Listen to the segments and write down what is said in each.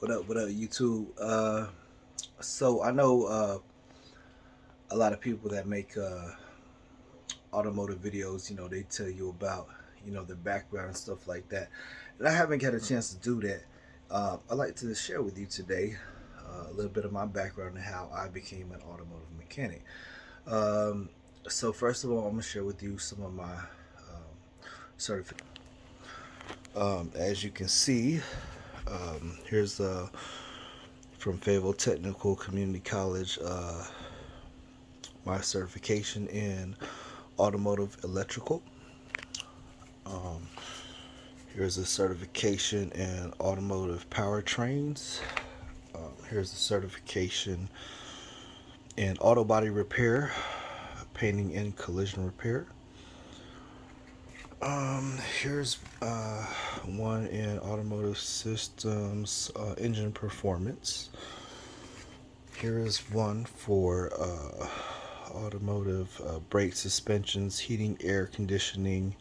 What up, YouTube? So I know a lot of people that make automotive videos. They tell you about their background and stuff like that. And I haven't had a chance to do that. I'd like to share with you today a little bit of my background and how I became an automotive mechanic. Um, so first of all, I'm gonna share with you some of my certifications. As you can see, here's from Fayetteville Technical Community College, my certification in automotive electrical. Um, Here's a certification in automotive powertrains. Here's a certification in auto body repair, painting and collision repair. Here's one in automotive systems, engine performance. Here is one for automotive brake suspensions, heating, air conditioning,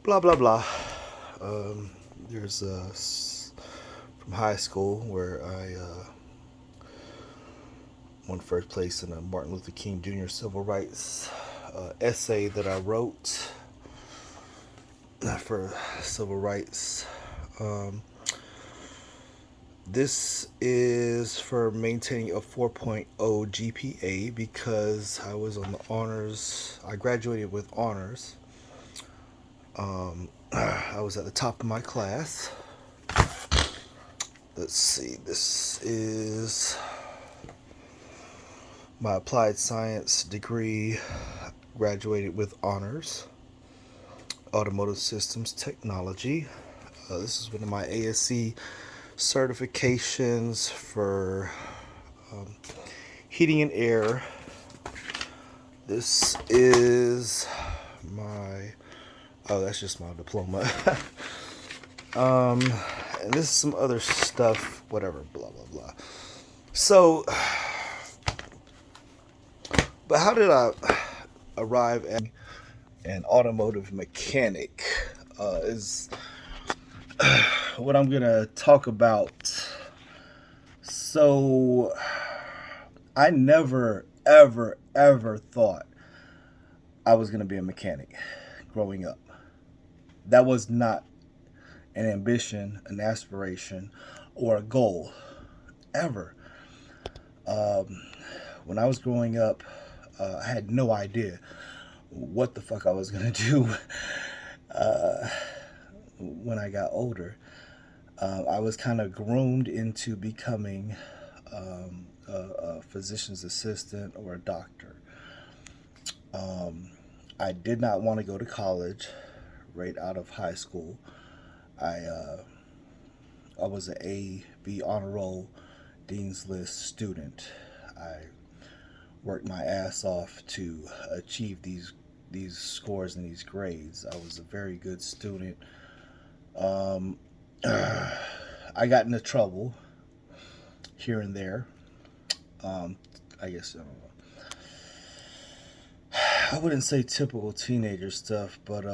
blah blah blah. Um, there's from high school where I won first place in a Martin Luther King Jr. civil rights essay that I wrote for civil rights. Um, this is for maintaining a 4.0 GPA because I was on the honors. I graduated with honors. I was at the top of my class. Let's see, this is my applied science degree, graduated with honors, automotive systems technology. This is one of my ASC certifications for um, heating and air. This is my, oh, that's just my diploma. um, and this is some other stuff, whatever, blah, blah, blah. So, but how did I arrive at an automotive mechanic? Is what I'm gonna talk about. So, I never, ever, ever thought I was gonna be a mechanic growing up. That was not an ambition, an aspiration, or a goal ever. Um, when I was growing up, I had no idea what the fuck I was gonna do uh, when I got older. I was kind of groomed into becoming a physician's assistant or a doctor. Um, I did not want to go to college right out of high school. I uh, I was an A, B honor roll, Dean's List student. I worked my ass off to achieve these scores and these grades. I was a very good student. Um, I got into trouble here and there. Um, I guess I don't know. I wouldn't say typical teenager stuff, but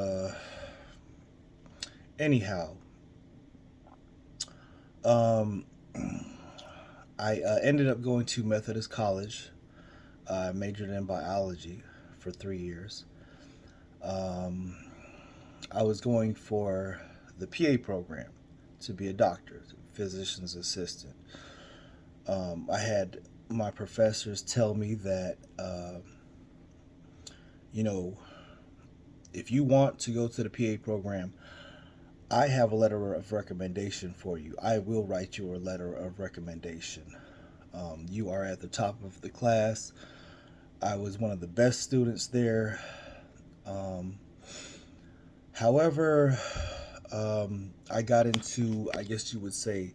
anyhow, um, I ended up going to Methodist College. I majored in biology for 3 years. Um, I was going for the PA program to be a doctor, physician's assistant. I had my professors tell me that, you know, if you want to go to the PA program, I have a letter of recommendation for you. I will write you a letter of recommendation. You are at the top of the class. I was one of the best students there. Um, However, I got into, I guess you would say,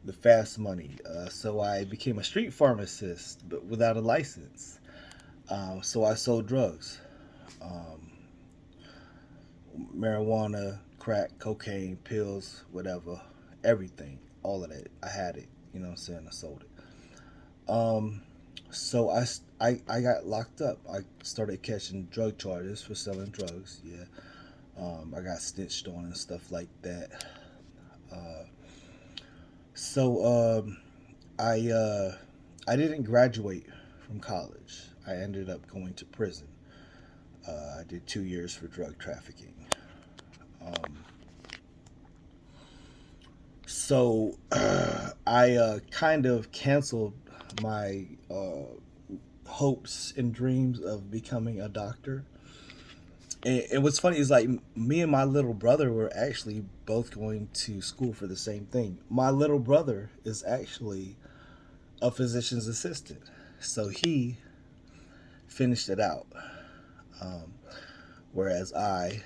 the fast money. So I became a street pharmacist, but without a license. So I sold drugs, um, marijuana, crack, cocaine, pills, whatever, everything, all of that. I had it. You know what I'm saying? I sold it. So I got locked up. I started catching drug charges for selling drugs. Yeah. I got stitched on and stuff like that. Uh, So I I didn't graduate from college. I ended up going to prison. I did 2 years for drug trafficking. Um, so I kind of canceled my hopes and dreams of becoming a doctor. And what's funny is like me and my little brother were actually both going to school for the same thing. My little brother is actually a physician's assistant, so he finished it out. Um, Whereas I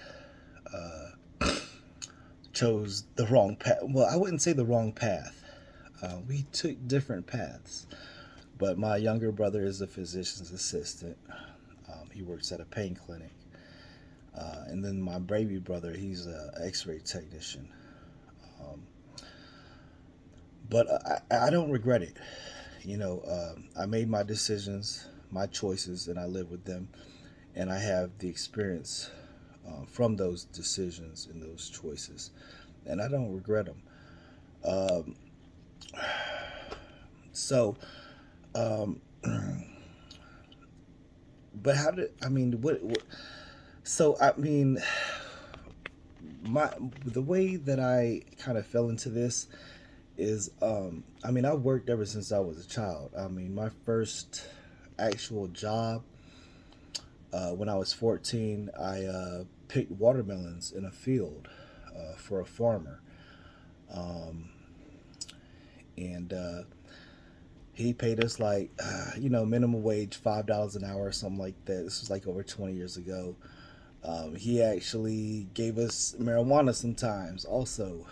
chose the wrong path. Well, I wouldn't say the wrong path. We took different paths. But my younger brother is a physician's assistant. He works at a pain clinic. And then my baby brother, he's an X-ray technician. Um, but I don't regret it. I made my decisions, my choices, and I live with them. And I have the experience from those decisions and those choices, and I don't regret them. Um, so, um, but how did I mean? What? So I mean, my the way that I kind of fell into this is, I mean, I've worked ever since I was a child. I mean, my first actual job when I was 14, I picked watermelons in a field for a farmer. Um, and he paid us like, minimum wage, $5 an hour or something like that. This was like over 20 years ago. He actually gave us marijuana sometimes, also.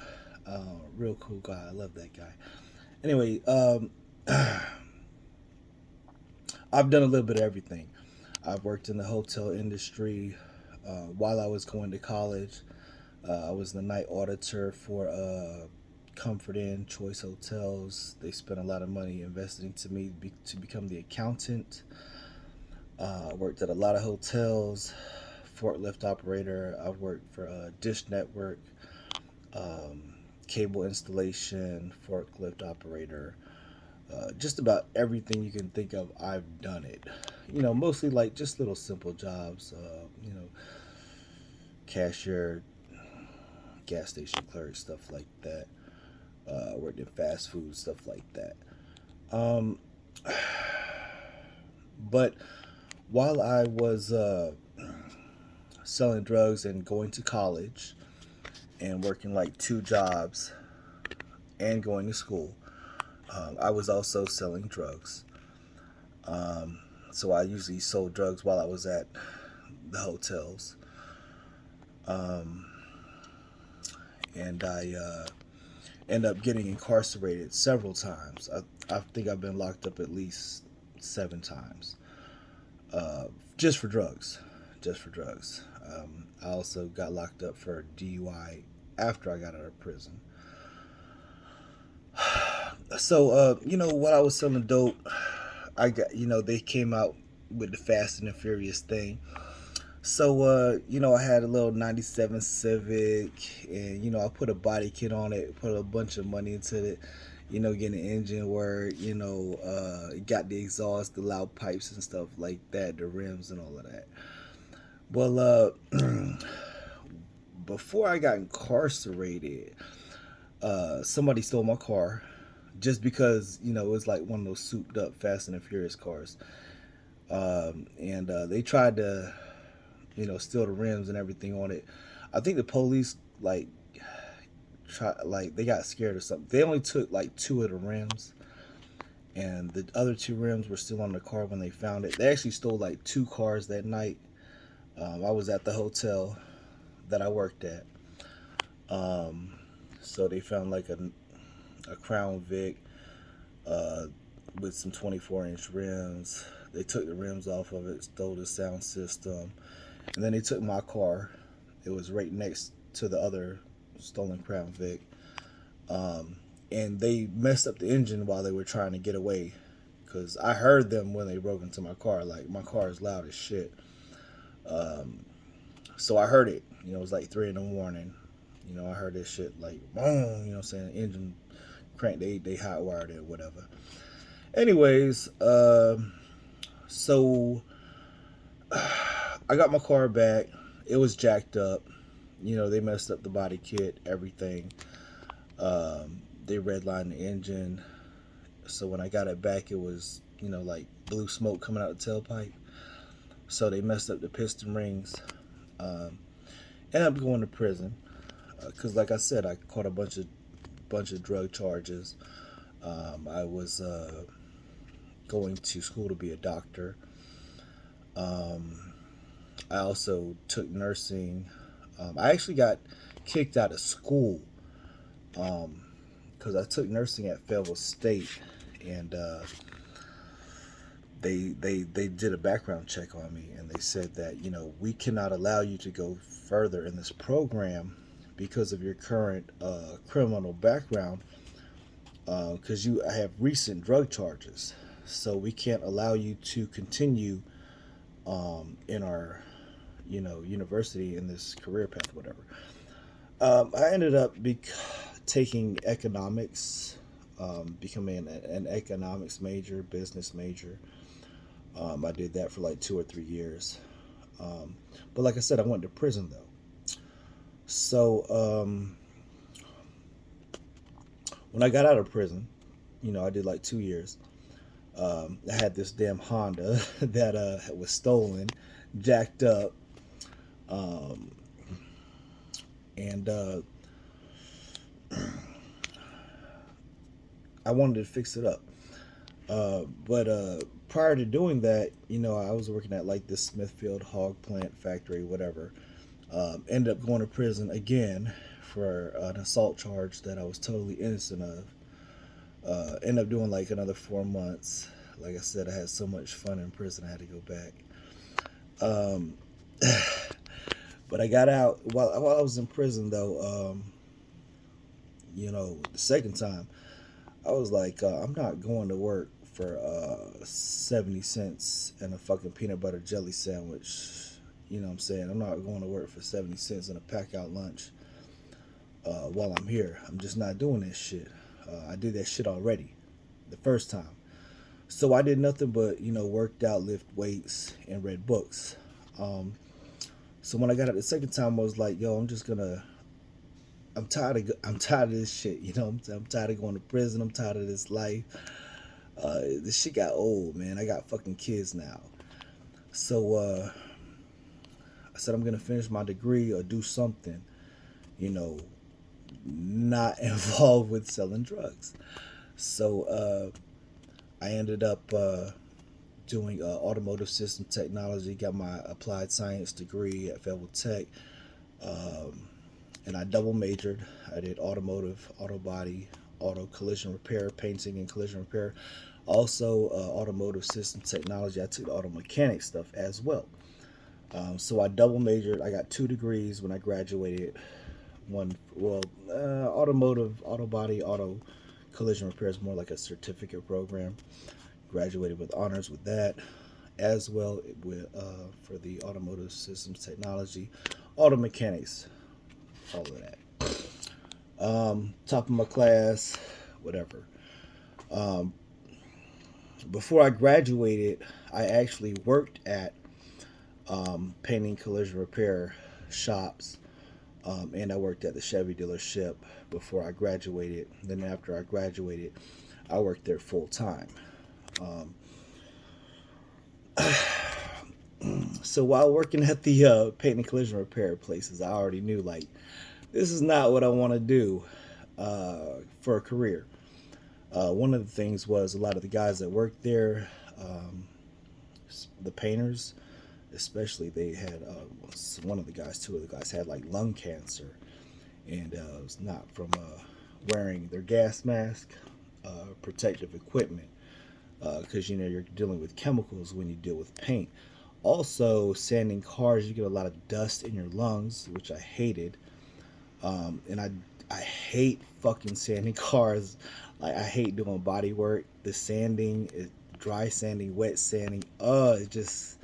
Real cool guy. I love that guy. Anyway, I've done a little bit of everything. I've worked in the hotel industry while I was going to college. I was the night auditor for Comfort Inn, Choice Hotels. They spent a lot of money investing to me to become the accountant. Worked at a lot of hotels, forklift operator. I worked for Dish Network, um, cable installation, forklift operator. Just about everything you can think of, I've done it. Mostly like just little simple jobs. Cashier, gas station clerk, stuff like that. Worked in fast food, stuff like that. Um, but while I was selling drugs and going to college and working like two jobs and going to school, I was also selling drugs. Um, so I usually sold drugs while I was at the hotels. Um, and I end up getting incarcerated several times. I think I've been locked up at least 7 times, uh, just for drugs. Just for drugs. I also got locked up for DUI after I got out of prison. So, while I was selling dope, I got, they came out with the Fast and the Furious thing. So, I had a little 97 Civic, and, I put a body kit on it, put a bunch of money into it, getting the engine work, got the exhaust, the loud pipes and stuff like that, the rims and all of that. Well, before I got incarcerated, somebody stole my car just because, it was like one of those souped up Fast and the Furious cars. And they tried to steal the rims and everything on it. I think the police they got scared or something. They only took like two of the rims, and the other two rims were still on the car when they found it. They actually stole like two cars that night. I was at the hotel that I worked at, um, so they found like a Crown Vic uh, with some 24-inch rims. They took the rims off of it, stole the sound system, and then they took my car. It was right next to the other stolen Crown Vic. Um, and they messed up the engine while they were trying to get away. Because I heard them when they broke into my car. Like, my car is loud as shit. Um, so I heard it. It was like 3 in the morning. I heard this shit like, boom, saying engine crank. They hot wired it, whatever. Anyways, so I got my car back. It was jacked up. You know, they messed up the body kit, everything. They redlined the engine. So when I got it back, it was, you know, like blue smoke coming out the tailpipe. So they messed up the piston rings. Um, Ended up going to prison because, like I said, I caught a bunch of drug charges. I was going to school to be a doctor. Um, I also took nursing. I actually got kicked out of school because I took nursing at Fayetteville State, and they did a background check on me, and they said that, you know, we cannot allow you to go further in this program because of your current criminal background, because you have recent drug charges. So we can't allow you to continue in our, you know, university in this career path, whatever. I ended up taking economics, becoming an economics major, business major. I did that for like 2 or 3 years. Um, but like I said, I went to prison though. So when I got out of prison, you know, I did like 2 years. I had this damn Honda that was stolen, jacked up, um, and I wanted to fix it up. But prior to doing that, you know, I was working at like this Smithfield hog plant factory, whatever. Ended up going to prison again for an assault charge that I was totally innocent of. Ended up doing like another 4 months. Like I said, I had so much fun in prison, I had to go back. Um, but I got out while I was in prison, though. You know, the second time, I was like, I'm not going to work for 70 cents and a fucking peanut butter jelly sandwich. You know what I'm saying? I'm not going to work for 70 cents and a pack out lunch while I'm here. I'm just not doing this shit. I did that shit already the first time. So I did nothing but, you know, worked out, lift weights, and read books. Um, so when I got out the second time, I was like, yo, I'm tired of this shit. You know, I'm tired of going to prison. I'm tired of this life. This shit got old, man. I got fucking kids now. So I said I'm gonna finish my degree or do something, you know, not involved with selling drugs. So I ended up doing automotive system technology. Got my applied science degree at Fayetteville Tech, um, and I double majored. I did automotive, auto body, auto collision repair, painting and collision repair. Also, automotive system technology. I took the auto mechanic stuff as well. So I double majored. I got 2 degrees when I graduated. One, well, automotive, auto body, auto collision repair is more like a certificate program. Graduated with honors with that, as well with for the automotive systems technology, auto mechanics, all of that. Top of my class, whatever. Um, Before I graduated, I actually worked at painting collision repair shops, and I worked at the Chevy dealership before I graduated. Then after I graduated, I worked there full time. Um, so while working at the painting collision repair places, I already knew like this is not what I want to do for a career. One of the things was a lot of the guys that worked there, um, the painters, especially, they had one of the guys, 2 of the guys had like lung cancer, and it was not from wearing their gas mask, protective equipment, because you know you're dealing with chemicals when you deal with paint. Also, sanding cars, you get a lot of dust in your lungs, which I hated. And I hate fucking sanding cars. Like I hate doing body work. The sanding, dry sanding, wet sanding. It just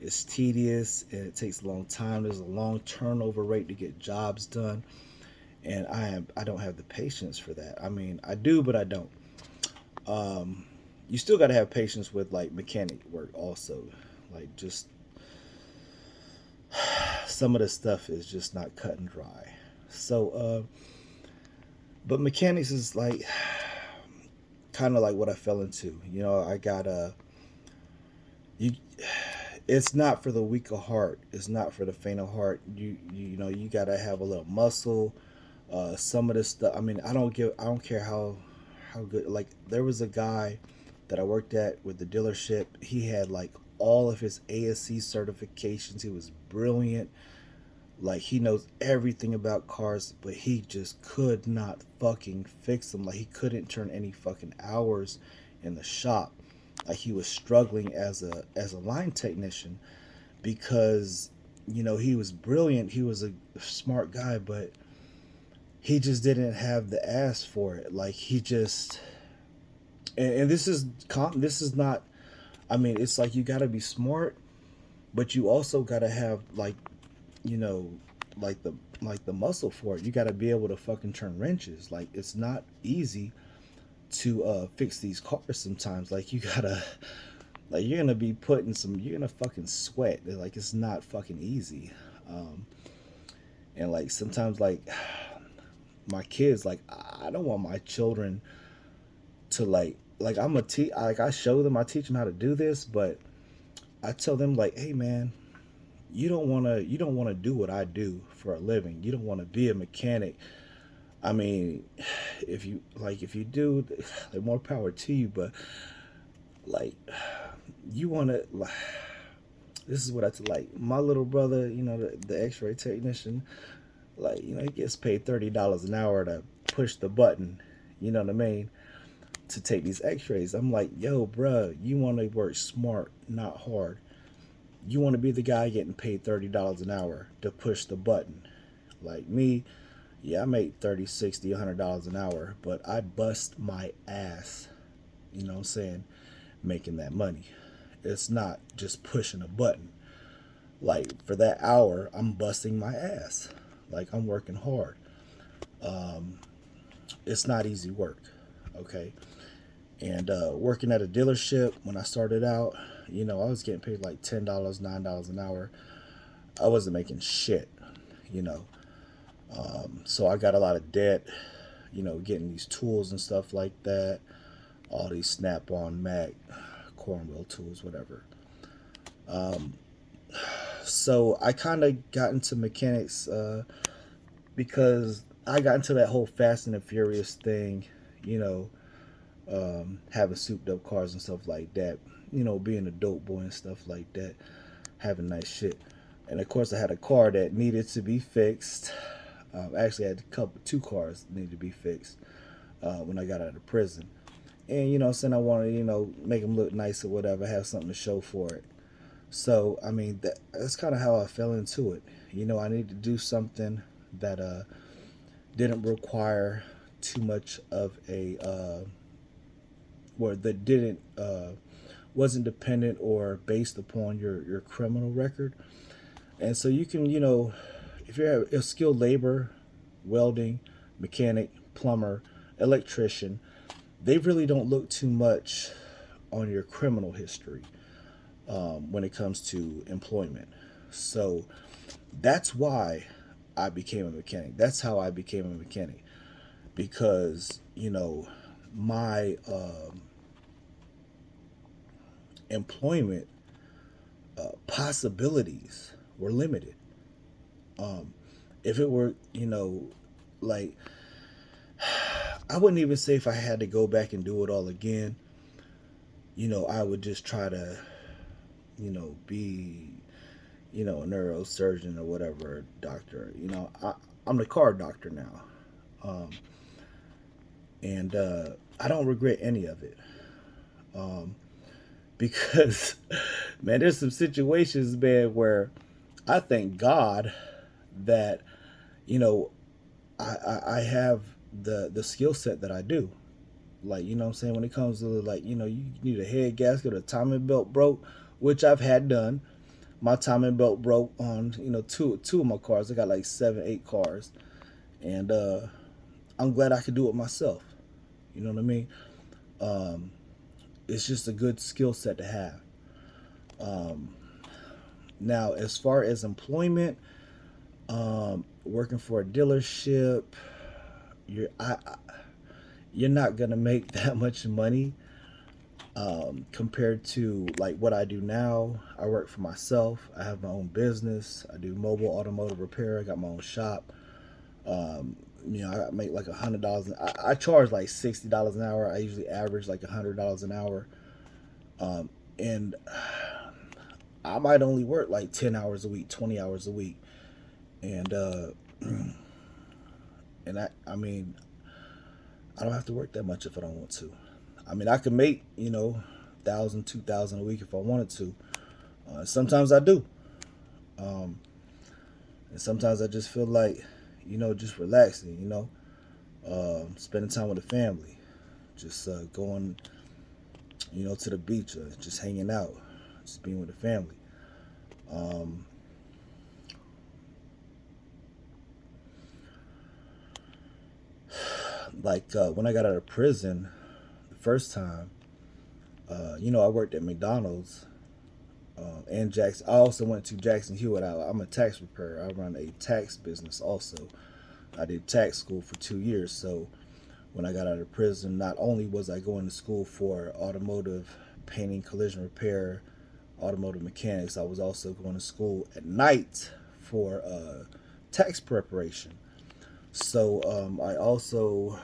it's tedious and it takes a long time. There's a long turnover rate to get jobs done, and I don't have the patience for that. I mean, I do, but I don't. Um, you still got to have patience with like mechanic work also. Like just some of the stuff is just not cut and dry. So, but mechanics is like kind of like what I fell into. You know, I got you. It's not for the weak of heart. It's not for the faint of heart. You know you gotta have a little muscle. Some of this stuff. I mean, I don't care how good. Like there was a guy that I worked at with the dealership. He had like all of his ASC certifications. He was brilliant. Like he knows everything about cars, but he just could not fucking fix them. Like he couldn't turn any fucking hours in the shop. Like he was struggling as a line technician because he was brilliant. He was a smart guy, but he just didn't have the ass for it. Like he just and this is not. I mean, it's like you got to be smart, but you also got to have you know like the muscle for it. You got to be able to fucking turn wrenches. Like it's not easy to fix these cars sometimes. Like you gotta like you're gonna be putting some you're gonna fucking sweat. Like it's not fucking easy. Um, and like sometimes my kids, like I don't want my children to like like I show them, I teach them how to do this, but I tell them like, hey man, you don't want to do what I do for a living. You don't want to be a mechanic. I mean, if you do, like more power to you. But like, you want to like, this is what like my little brother. You know, the X-ray technician. Like, he gets paid $30 an hour to push the button. You know what I mean? To take these X-rays. I'm like, yo, bruh, you want to work smart, not hard. You want to be the guy getting paid $30 an hour to push the button. Like me, yeah, I make 30, 60, $100 an hour, but I bust my ass, you know what I'm saying, making that money. It's not just pushing a button. Like for that hour, I'm busting my ass. Like I'm working hard. Um, it's not easy work, okay? And working at a dealership when I started out, I was getting paid like $10, $9 an hour. I wasn't making shit, you know. So I got a lot of debt, getting these tools and stuff like that, all these Snap on Mac, Cornwell tools, whatever. Um, so I kind of got into mechanics because I got into that whole Fast and the Furious thing, you know, having souped up cars and stuff like that, being a dope boy and stuff like that, having nice shit. And of course, I had a car that needed to be fixed. Actually, I had two cars that needed to be fixed when I got out of prison. And saying I wanted make them look nice or whatever, have something to show for it. So I mean that's kind of how I fell into it. I need to do something that didn't require too much of a or that didn't wasn't dependent or based upon your criminal record. And so you can if you're a skilled labor, welding, mechanic, plumber, electrician, they really don't look too much on your criminal history when it comes to employment. So that's why I became a mechanic. That's how I became a mechanic because my employment possibilities were limited. Um, if it were, like I wouldn't even say if I had to go back and do it all again, I would just try to, be, a neurosurgeon or whatever, doctor. I'm the car doctor now. Um, and I don't regret any of it. Um, because, man, there's some situations, man, where I thank God that, you know, I have the skill set that I do. Like, what I'm saying? When it comes to, like, you need a head gasket, a timing belt broke, which I've had done. My timing belt broke on, two of my cars. I got like 7, 8 cars. and I'm glad I could do it myself. You know what I mean? Um, it's just a good skill set to have. Um, Now, as far as employment, working for a dealership, you're you're not gonna make that much money compared to like what I do now. I work for myself. I have my own business. I do mobile automotive repair. I got my own shop. Um, I make like $100. I charge like $60 an hour. I usually average like $100 an hour, um, and I might only work like 10 hours a week, 20 hours a week, and and I mean I don't have to work that much if I don't want to. I mean I could make 1,000, 2,000 a week if I wanted to. Sometimes I do, um, and sometimes I just feel like just relaxing, spending time with the family, just going to the beach, just hanging out, just being with the family. Um, like when I got out of prison the first time, I worked at McDonald's and Jackson. I also went to Jackson Hewitt. I'm a tax preparer. I run a tax business also. I did tax school for 2 years. So when I got out of prison, not only was I going to school for automotive painting, collision repair, automotive mechanics, I was also going to school at night for tax preparation. So I also,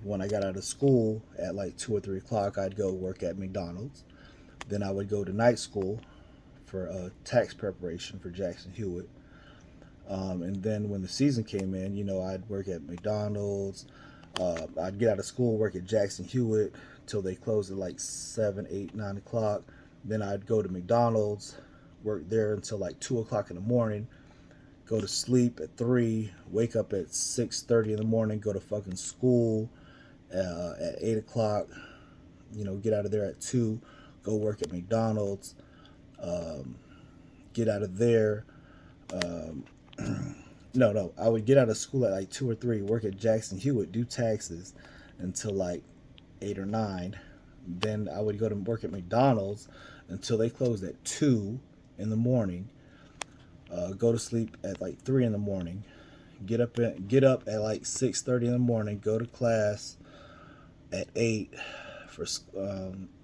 when I got out of school at like 2 or 3 o'clock, I'd go work at McDonald's. Then I would go to night school for tax preparation for Jackson Hewitt. And then when the season came in, I'd work at McDonald's. I'd get out of school, work at Jackson Hewitt till they closed at like 7, 8, 9 o'clock. Then I'd go to McDonald's, work there until like 2 o'clock in the morning. Go to sleep at 3, wake up at 6:30 in the morning, go to fucking school at 8 o'clock. Get out of there at 2, go work at McDonald's. Um, get out of there. Um, no, no, I would get out of school at like 2 or 3, work at Jackson Hewitt, do taxes until like 8 or 9. Then I would go to work at McDonald's until they closed at 2 in the morning. Go to sleep at like 3 in the morning. Get up at like 6:30 in the morning. Go to class at 8 for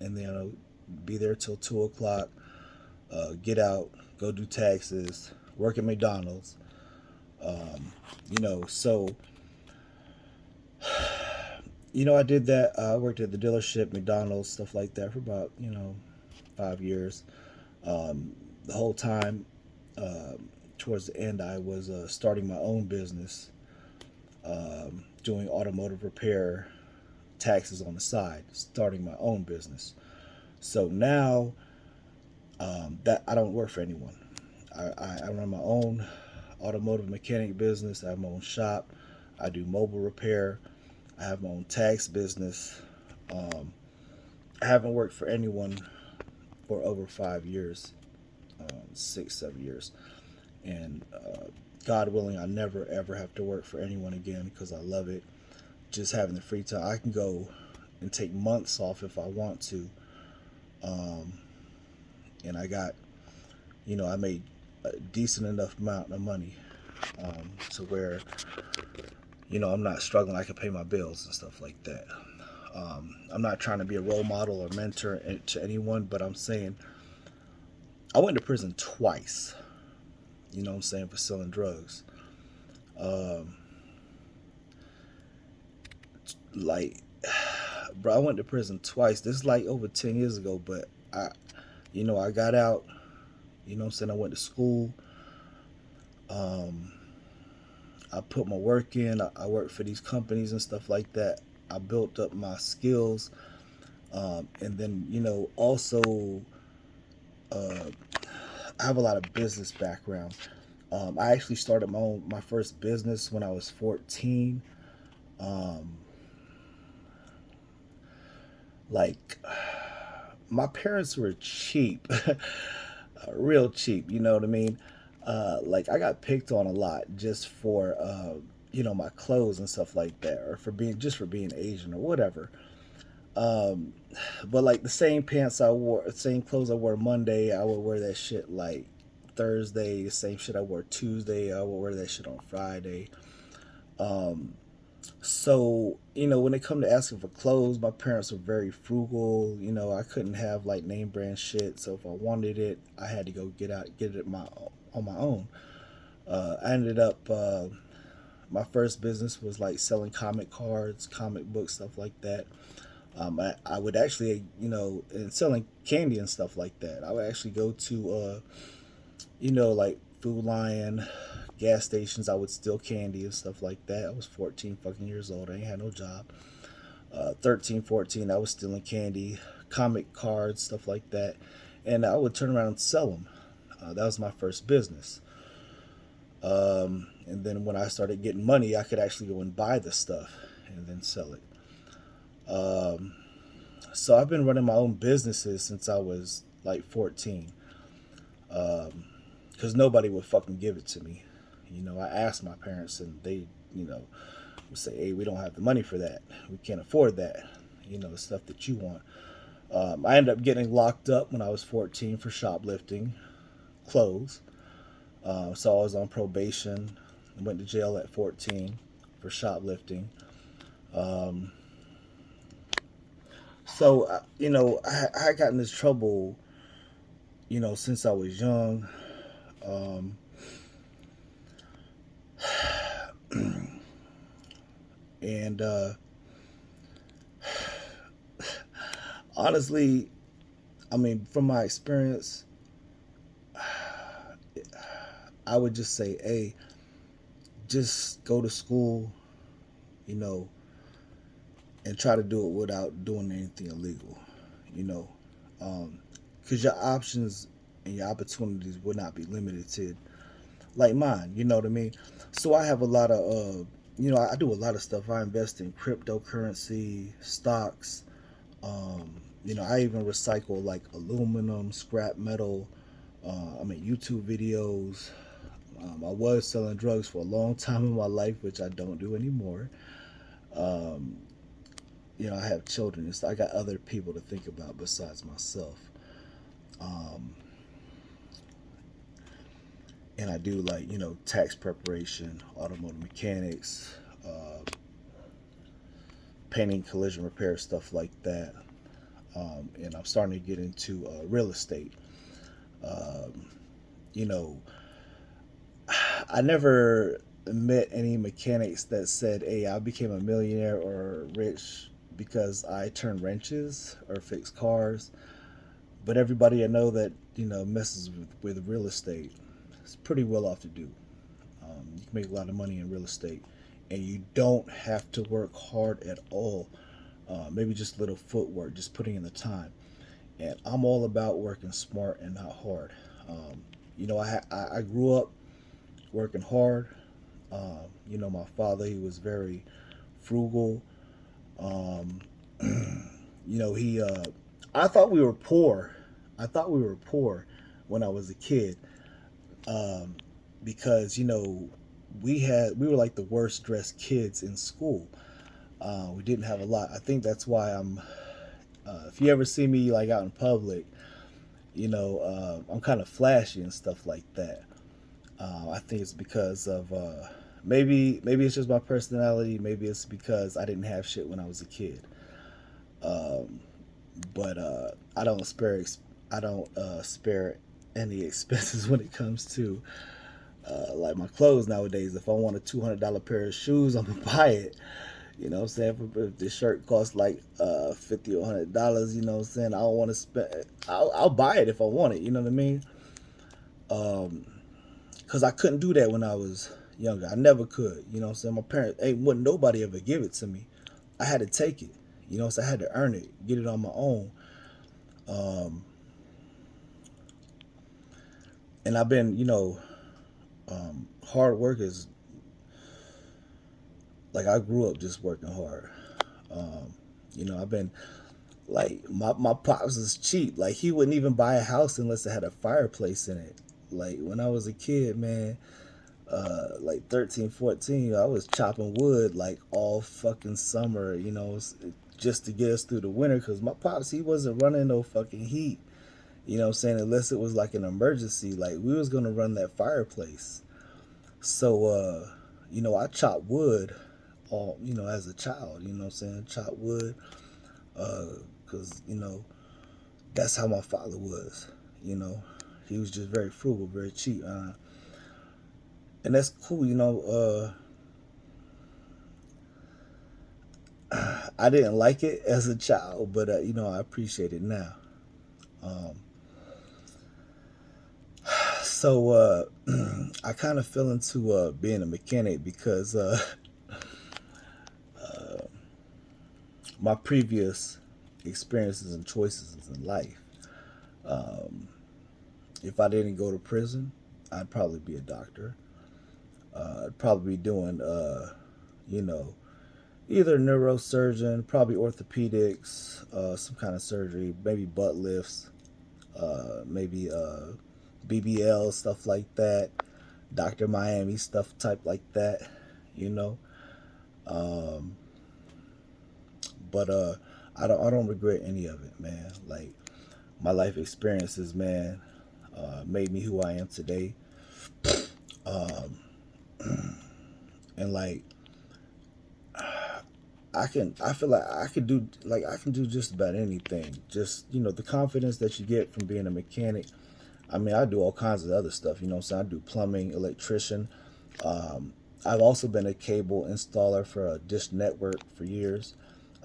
and then be there till 2 o'clock. Get out, go do taxes, work at McDonald's. So I did that. I worked at the dealership, McDonald's, stuff like that for about 5 years. The whole time, towards the end, I was starting my own business, doing automotive repair, taxes on the side, starting my own business. So now that I don't work for anyone. I run my own automotive mechanic business. I have my own shop. I do mobile repair. I have my own tax business. Um, I haven't worked for anyone for over 5 years, 6, 7 years, and God willing, I never ever have to work for anyone again because I love it. Just having the free time, I can go and take months off if I want to, um, and I made a decent enough amount of money to where I'm not struggling. I can pay my bills and stuff like that. I'm not trying to be a role model or mentor to anyone, but I'm saying I went to prison twice. You know what I'm saying, for selling drugs. Um, like, bro, I went to prison twice. This is like over 10 years ago, but I got out. You know what I'm saying. I went to school. Um, I put my work in. I worked for these companies and stuff like that. I built up my skills, and then also uh, I have a lot of business background. I actually started my first business when I was 14. Um, like my parents were cheap, real cheap. You know what I mean? Like I got picked on a lot just for my clothes and stuff like that, or for being Asian or whatever. Um, but like the same pants I wore, same clothes I wore Monday, I would wear that shit like Thursday. The same shit I wore Tuesday, I would wear that shit on Friday. Um, so when it come to asking for clothes, my parents were very frugal. I couldn't have like name brand shit, so if I wanted it, I had to go get it on my own. I ended up my first business was like selling comic cards, comic books, stuff like that. I would actually, and selling candy and stuff like that. I would actually go to, like Food Lion, gas stations. I would steal candy and stuff like that. I was 14 fucking years old. I ain't had no job. 13, 14, I was stealing candy, comic cards, stuff like that. And I would turn around and sell them. That was my first business. And then when I started getting money, I could actually go and buy the stuff and then sell it. Um, so I've been running my own businesses since I was like 14. Because nobody would fucking give it to me. I asked my parents, and they, would say, "Hey, we don't have the money for that. We can't afford that. The stuff that you want." I ended up getting locked up when I was 14 for shoplifting clothes. So I was on probation. I went to jail at 14 for shoplifting. Um, I got in this trouble, since I was young. Um, and honestly, I mean, from my experience, I would just say, hey, just go to school, you know, and try to do it without doing anything illegal, you know, because your options and your opportunities will not be limited to like mine. You know what I mean? So I have a lot of, I do a lot of stuff. I invest in cryptocurrency, stocks. I even recycle like aluminum, scrap metal. I mean, YouTube videos. I was selling drugs for a long time in my life, which I don't do anymore. Um, I have children. I got other people to think about besides myself. Um, and I do like tax preparation, automotive mechanics, painting, collision repair, stuff like that. And I'm starting to get into real estate. Um, you know, I never met any mechanics that said, "Hey, I became a millionaire or rich because I turn wrenches or fix cars." But everybody I know that messes with real estate is pretty well off to do. You can make a lot of money in real estate, and you don't have to work hard at all. Maybe just a little footwork, just putting in the time. And I'm all about working smart and not hard. I grew up working hard. My father, he was very frugal. Um, he I thought we were poor. I thought we were poor when I was a kid, um, because we were like the worst dressed kids in school. We didn't have a lot. I think that's why I'm. If you ever see me like out in public, I'm kind of flashy and stuff like that. I think it's because of maybe it's just my personality. Maybe it's because I didn't have shit when I was a kid. Um, but I don't spare any expenses when it comes to like my clothes nowadays. If I want a $200 pair of shoes, I'm gonna buy it. You know what I'm saying? If the shirt costs like $50 or $100, you know what I'm saying? I don't want to spend. I'll buy it if I want it. You know what I mean? Um, Cause I couldn't do that when I was younger. I never could. You know what I'm saying? My parents ain't wouldn't nobody ever give it to me. I had to take it. So I had to earn it, get it on my own. Um, and I've been, hard work is like I grew up just working hard. Um, I've been like my pops is cheap. Like he wouldn't even buy a house unless it had a fireplace in it. Like when I was a kid, man, like 13, 14, I was chopping wood like all fucking summer, just to get us through the winter. Cause my pops, he wasn't running no fucking heat. You know what I'm saying? Unless it was like an emergency, like we was gonna run that fireplace. So, I chopped wood all, as a child. You know what I'm saying? Chop wood, cause that's how my father was. You know, he was just very frugal, very cheap, and that's cool. I didn't like it as a child, but I appreciate it now. Um, so I kind of fell into being a mechanic because uh, my previous experiences and choices in life. Um, if I didn't go to prison, I'd probably be a doctor. I'd probably be doing, you know, either neurosurgeon, probably orthopedics, some kind of surgery, maybe butt lifts, maybe BBL, stuff like that, Dr. Miami, stuff type like that, you know. Um, but I don't regret any of it, man. Like my life experiences, man, made me who I am today. Um, and like I feel like I can do just about anything. Just the confidence that you get from being a mechanic. I mean, I do all kinds of other stuff. You know what I'm saying? I do plumbing, electrician. Um, I've also been a cable installer for a Dish Network for years.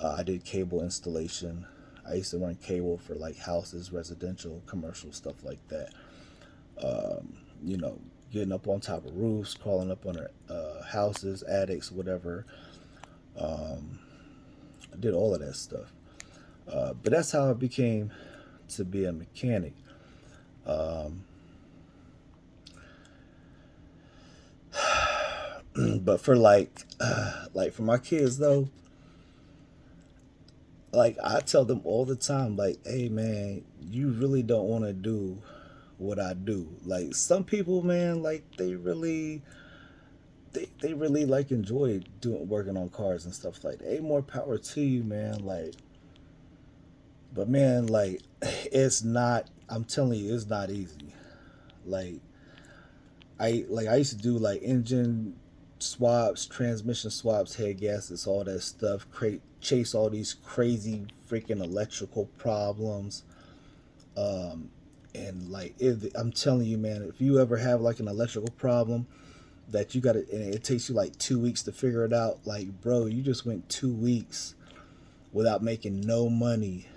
I did cable installation. I used to run cable for like houses, residential, commercial, stuff like that. Um, you know, Getting up on top of roofs, crawling up under houses, attics, whatever. Um, I did all of that stuff. But that's how I became to be a mechanic. Um, but for like for my kids though, like I tell them all the time, like, hey man, you really don't want to do what I do. Like some people, man, like they really like enjoy doing working on cars and stuff like that. Hey, more power to you, man. But man, like it's not. I'm telling you, it's not easy. Like I used to do like engine swaps, transmission swaps, head gaskets, all that stuff. Chase all these crazy freaking electrical problems. Um, and like if I'm telling you, man, if you ever have like an electrical problem that you got to, and it takes you like 2 weeks to figure it out, like bro, you just went 2 weeks without making no money,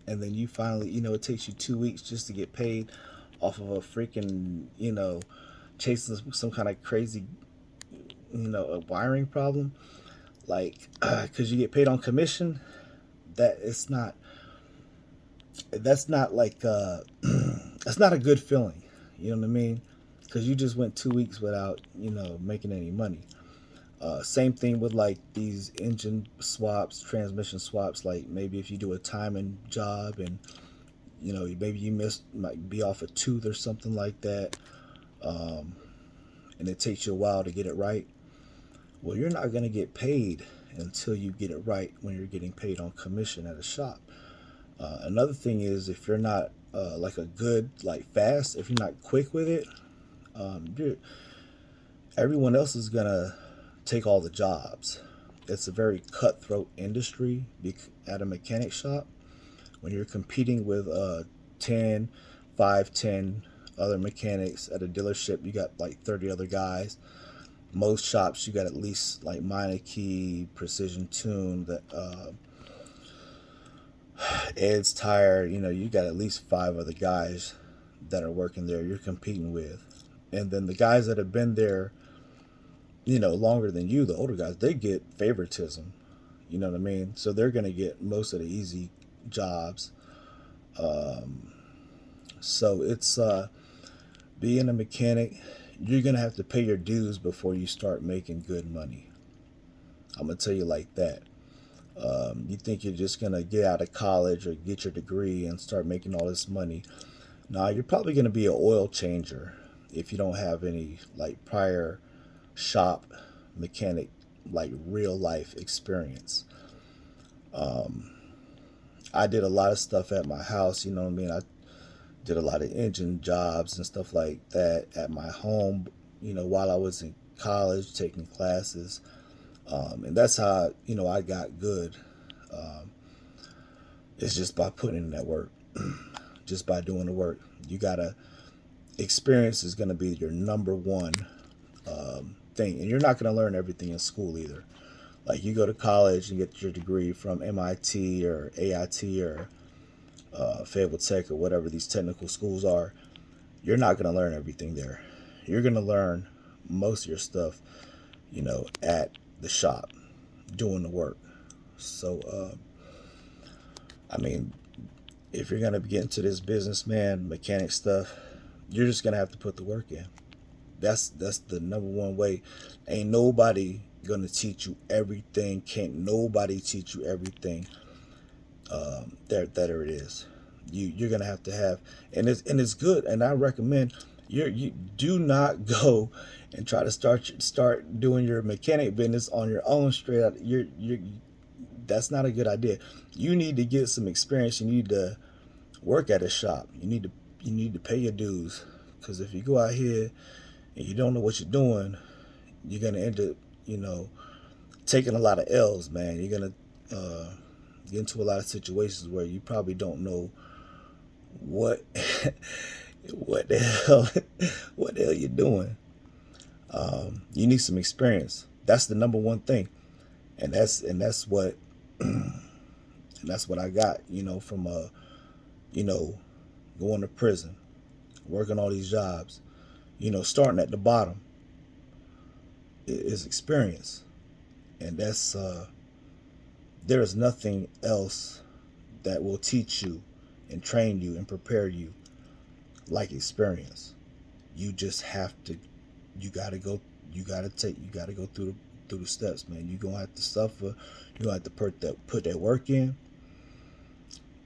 and then you finally, it takes you 2 weeks just to get paid off of a freaking, chasing some kind of crazy, a wiring problem, like, because you get paid on commission. That it's not. That's not like. That's not a good feeling. You know what I mean? Because you just went 2 weeks without, making any money. Same thing with like these engine swaps, transmission swaps. Like maybe if you do a timing job and maybe you might be off a tooth or something like that, um, and it takes you a while to get it right. Well, you're not going to get paid until you get it right when you're getting paid on commission at a shop. Another thing is if you're not like a good like fast, if you're not quick with it, you're, everyone else is gonna take all the jobs. It's a very cutthroat industry at a mechanic shop. When you're competing with 10, 5, 10 other mechanics at a dealership, you got like 30 other guys. Most shops, you got at least like Meineke, Precision Tune, that Ed's Tire. You got at least 5 other guys that are working there. You're competing with, and then the guys that have been there, longer than you, the older guys, they get favoritism. You know what I mean? So they're gonna get most of the easy jobs. Um, so it's being a mechanic. You're gonna have to pay your dues before you start making good money. I'm gonna tell you like that. You think you're just gonna get out of college or get your degree and start making all this money? Now, you're probably going to be an oil changer if you don't have any like prior shop mechanic, like real life experience. Um, I did a lot of stuff at my house, you know what I mean? I did a lot of engine jobs and stuff like that at my home, while I was in college taking classes. And that's how, I got good. Um, it's just by putting in that work, just by doing the work. You gotta, experience is gonna be your number one thing. And you're not gonna learn everything in school either. Like you go to college and get your degree from MIT or AIT or Fayetteville Tech or whatever these technical schools are, you're not going to learn everything there. You're going to learn most of your stuff, at the shop, doing the work. So, I mean, if you're going to get into this businessman mechanic stuff, you're just going to have to put the work in. That's the number one way. Ain't nobody going to teach you everything. Can't nobody teach you everything. There it is. You're gonna have to have, and it's good. And I recommend you do not go and try to start doing your mechanic business on your own straight out. You're That's not a good idea. You need to get some experience. You need to work at a shop. You need to pay your dues. Because if you go out here and you don't know what you're doing, you're gonna end up, you know, taking a lot of L's, man. You're gonna get into a lot of situations where you probably don't know what what the hell what the hell you're doing. You need some experience. That's the number one thing, and that's what and that's what I got. From you know going to prison, working all these jobs. Starting at the bottom is experience, and that's there is nothing else that will teach you and train you and prepare you like experience. You just have to. You gotta go. You gotta go through the steps, man. You're gonna have to suffer. You're gonna have to put that work in,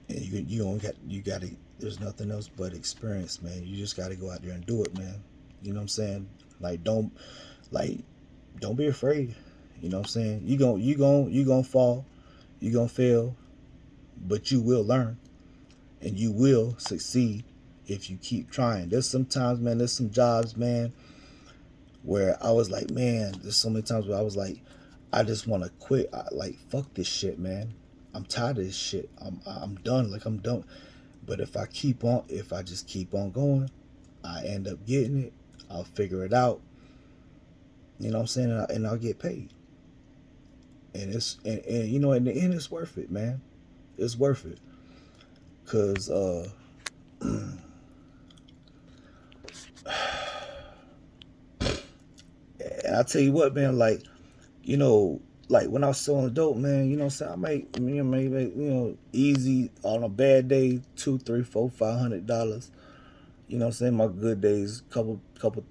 and you don't got you gotta. There's nothing else but experience, man. You just gotta go out there and do it, man. You know what I'm saying? Like like don't be afraid. You know what I'm saying? You gonna fall. You gonna fail, but you will learn and you will succeed if you keep trying. There's sometimes, man. There's some jobs, man, where I was like, man. There's so many times where I was like, I just want to quit. Like, fuck this shit, man. I'm tired of this shit. I'm done. Like, I'm done. But if I just keep on going, I end up getting it. I'll figure it out. You know what I'm saying? And I'll get paid. And in the end, it's worth it, man. It's worth it. Cause and I tell you what, man. Like when I was selling dope, man. You know what I'm saying? I make easy on a bad day, two, three, four, $500. You know what I'm saying? My good days, couple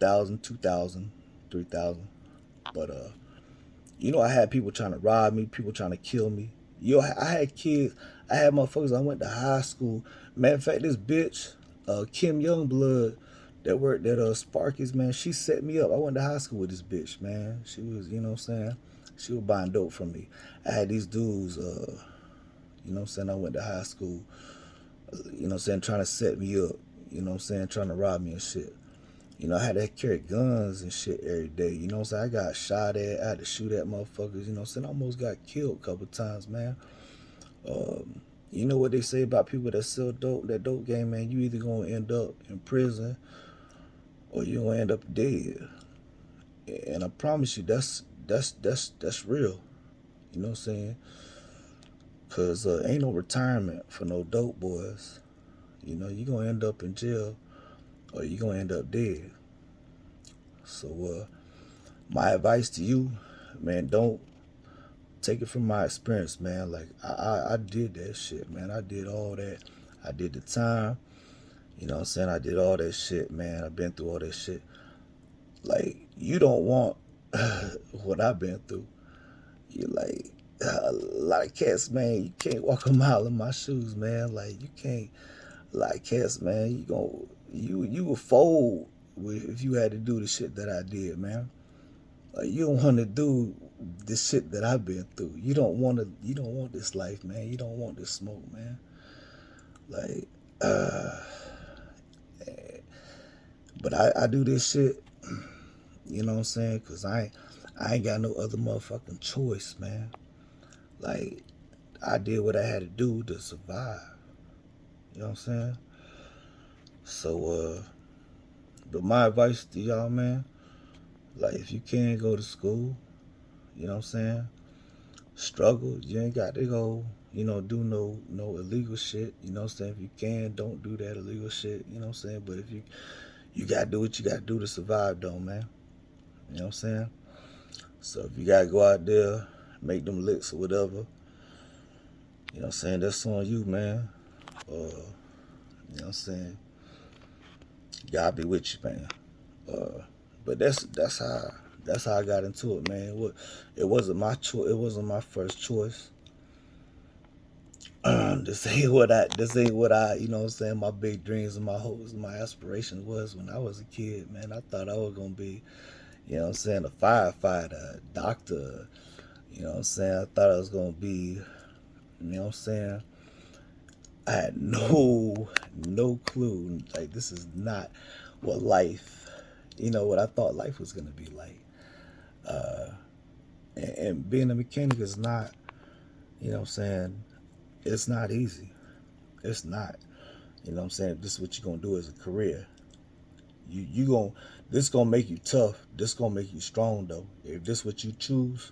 thousand, 2,000, 3,000. But I had people trying to rob me, people trying to kill me. I had kids, I had motherfuckers I went to high school. Matter of fact, this bitch, Kim Youngblood, that worked at Sparky's, man, she set me up. I went to high school with this bitch, man. She was, you know what I'm saying? She was buying dope from me. I had these dudes, you know what I'm saying? I went to high school, you know what I'm saying, trying to set me up, you know what I'm saying, trying to rob me and shit. I had to carry guns and shit every day. You know what I'm saying? I got shot at. I had to shoot at motherfuckers. You know what I'm saying? I almost got killed a couple times, man. You know what they say about people that sell dope, that dope game, man? You either gonna end up in prison or you gonna end up dead. And I promise you, that's real. You know what I'm saying? Cause ain't no retirement for no dope boys. You gonna end up in jail or you gonna end up dead. So my advice to you, man, don't take it from my experience, man. Like I did that shit, man. I did all that. I did the time. You know what I'm saying? I did all that shit, man. I've been through all that shit. Like, you don't want what I've been through. You like a lot of cats, man. You can't walk a mile in my shoes, man. Like, you can't. Like, Cass, man, you will fold if you had to do the shit that I did, man. Like, you don't want to do the shit that I've been through. You don't want this life, man. You don't want this smoke, man. Like, uh, but I do this shit, you know what I'm saying? Cause I ain't got no other motherfucking choice, man. Like, I did what I had to do to survive. You know what I'm saying? So, but my advice to y'all, man, like, if you can't go to school, you know what I'm saying? Struggle. You ain't got to go, do no illegal shit. You know what I'm saying? If you can, don't do that illegal shit. You know what I'm saying? But if you gotta do what you gotta do to survive, though, man. You know what I'm saying? So if you gotta go out there, make them licks or whatever, you know what I'm saying? That's on you, man. You know what I'm saying? God be with you, man. But that's how I got into it, man. It wasn't my choice. It wasn't my first choice. This ain't what I, you know what I'm saying, my big dreams and my hopes and my aspirations was when I was a kid, man. I thought I was gonna be, you know what I'm saying, a firefighter, a doctor, you know what I'm saying? I thought I was gonna be, you know what I'm saying? I had no clue. Like, this is not what life, what I thought life was gonna be like. Uh, and being a mechanic is not, you know what I'm saying, it's not easy. It's not. You know what I'm saying? If this is what you're gonna do as a career. You going this gonna make you tough. This gonna make you strong though. If this what you choose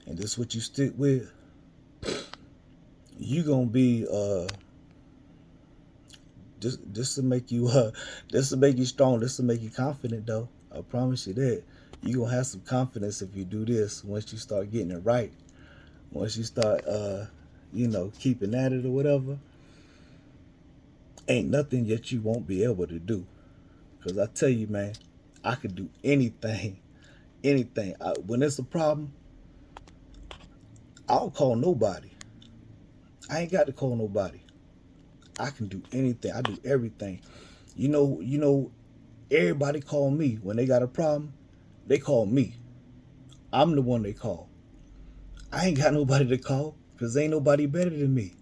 and this what you stick with, you gonna be this to make you this to make you strong, this to make you confident though. I promise you that. You gonna have some confidence if you do this once you start getting it right. Once you start keeping at it or whatever, ain't nothing that you won't be able to do. Cause I tell you, man, I could do anything, anything. When it's a problem, I don't call nobody. I ain't got to call nobody. I can do anything. I do everything. Everybody call me when they got a problem. They call me. I'm the one they call. I ain't got nobody to call because ain't nobody better than me.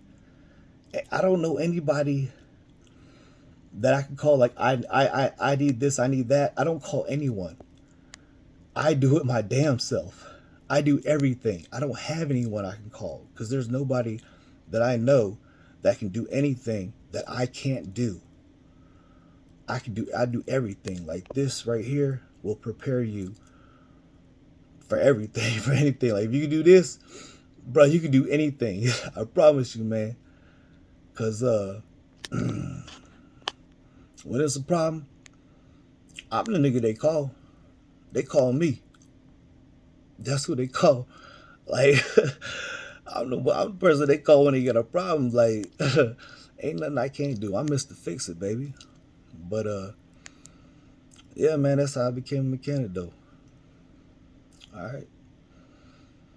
I don't know anybody that I can call. Like, I need this, I need that. I don't call anyone. I do it my damn self. I do everything. I don't have anyone I can call because there's nobody that I know that can do anything that I can't do. I do everything. Like, this right here will prepare you for everything, for anything. Like, if you can do this, bro, you can do anything. I promise you, man. Cause when it's a problem, I'm the nigga they call. They call me. That's who they call. Like, I'm the person they call when they get a problem. Like, ain't nothing I can't do. I'm Mr. Fix It, baby. But yeah, man, that's how I became a mechanic, though. All right.